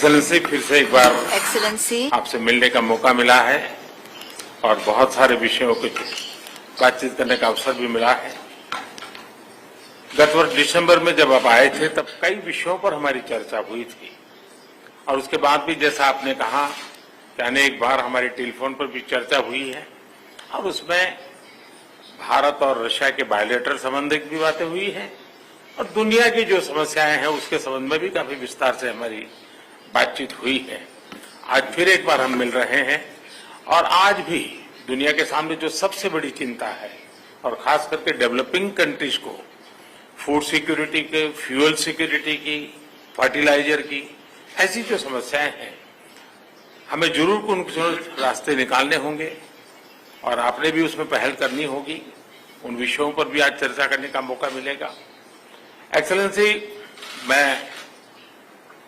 Excellency, फिर से एक बार एक्सेलेंसी, आपसे मिलने का मौका मिला है और बहुत सारे विषयों को बातचीत करने का अवसर भी मिला है। गत वर्ष दिसंबर में जब आप आए थे तब कई विषयों पर हमारी चर्चा हुई थी और उसके बाद भी जैसा आपने कहा कि अनेक बार हमारी टेलीफोन पर भी चर्चा हुई है और उसमें भारत और रशिया के बायलैटरल संबंध की भी बातें हुई हैं और दुनिया की जो समस्याएं हैं उसके संबंध में भी काफी विस्तार से हमारी बातचीत हुई है। आज फिर एक बार हम मिल रहे हैं और आज भी दुनिया के सामने जो सबसे बड़ी चिंता है और खास करके डेवलपिंग कंट्रीज को फूड सिक्योरिटी के, फ्यूल सिक्योरिटी की, फर्टिलाइजर की, ऐसी जो समस्याएं हैं हमें जरूर उन रास्ते निकालने होंगे और आपने भी उसमें पहल करनी होगी। उन विषयों पर भी आज चर्चा करने का मौका मिलेगा। एक्सेलेंसी, मैं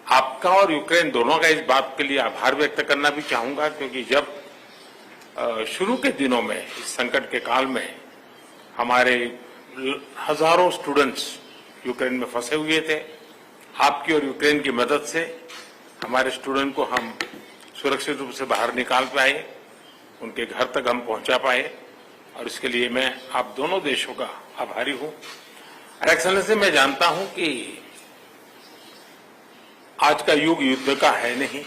आपका और यूक्रेन दोनों का इस बात के लिए आभार व्यक्त करना भी चाहूंगा क्योंकि जब शुरू के दिनों में इस संकट के काल में हमारे हजारों स्टूडेंट्स यूक्रेन में फंसे हुए थे, आपकी और यूक्रेन की मदद से हमारे स्टूडेंट को हम सुरक्षित रूप से बाहर निकाल पाए, उनके घर तक हम पहुंचा पाए और इसके लिए मैं आप दोनों देशों का आभारी हूं। एक्सेलेंसी, मैं जानता हूं कि आज का युग युद्ध का है नहीं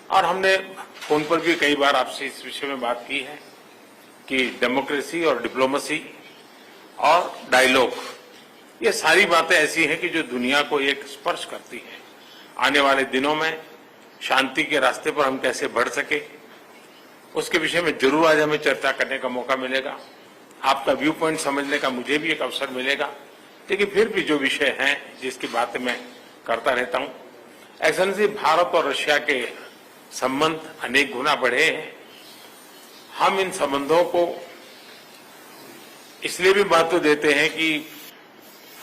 और हमने फोन पर भी कई बार आपसे इस विषय में बात की है कि डेमोक्रेसी और डिप्लोमेसी और डायलॉग, ये सारी बातें ऐसी हैं कि जो दुनिया को एक स्पर्श करती हैं। आने वाले दिनों में शांति के रास्ते पर हम कैसे बढ़ सके उसके विषय में जरूर आज हमें चर्चा करने का मौका मिलेगा। आपका व्यू पॉइंट समझने का मुझे भी एक अवसर मिलेगा, लेकिन फिर भी जो विषय हैं जिसकी बातें मैं करता रहता हूं। एक्सेलेंसी, भारत और रशिया के संबंध अनेक गुना बढ़े हैं। हम इन संबंधों को इसलिए भी महत्व देते हैं कि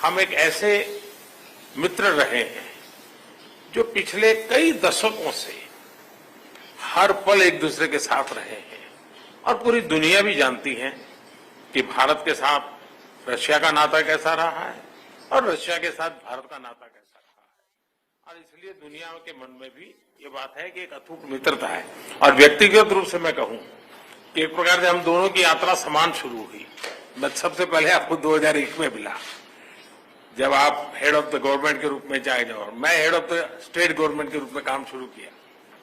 हम एक ऐसे मित्र रहे हैं जो पिछले कई दशकों से हर पल एक दूसरे के साथ रहे हैं और पूरी दुनिया भी जानती है कि भारत के साथ रशिया का नाता कैसा रहा है और रशिया के साथ भारत का नाता कैसा रहा है और इसलिए दुनिया के मन में भी ये बात है कि एक अटूट मित्रता है। और व्यक्तिगत रूप से मैं कहूं कि एक प्रकार से हम दोनों की यात्रा समान शुरू हुई। मैं सबसे पहले आपको 2001 में मिला जब आप हेड ऑफ द गवर्नमेंट के रूप में चाहे जाओ, मैं head of the state government के रूप में काम शुरू किया।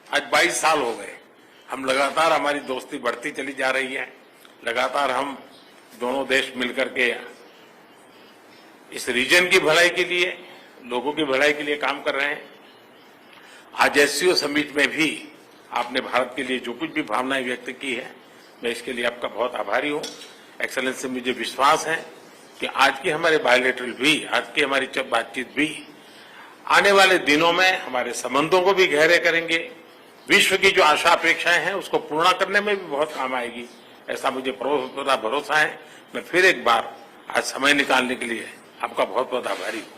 आज 22 साल हो गए, हम लगातार हमारी दोस्ती बढ़ती चली जा रही है। लगातार हम दोनों देश मिलकर के इस रीजन की भलाई के लिए, लोगों की भलाई के लिए काम कर रहे हैं। आज एससीओ समिट में भी आपने भारत के लिए जो कुछ भी भावनाएं व्यक्त की है, मैं इसके लिए आपका बहुत आभारी हूं। एक्सेलेंसी, मुझे विश्वास है कि आज की हमारे बायलैटरल भी, आज की हमारी बातचीत भी आने वाले दिनों में हमारे संबंधों को भी गहरे करेंगे, विश्व की जो आशा अपेक्षाएं हैं उसको पूर्ण करने में भी बहुत काम आएगी, ऐसा मुझे पूरा भरोसा है। मैं फिर एक बार आज समय निकालने के लिए आपका बहुत बहुत आभारी हूं।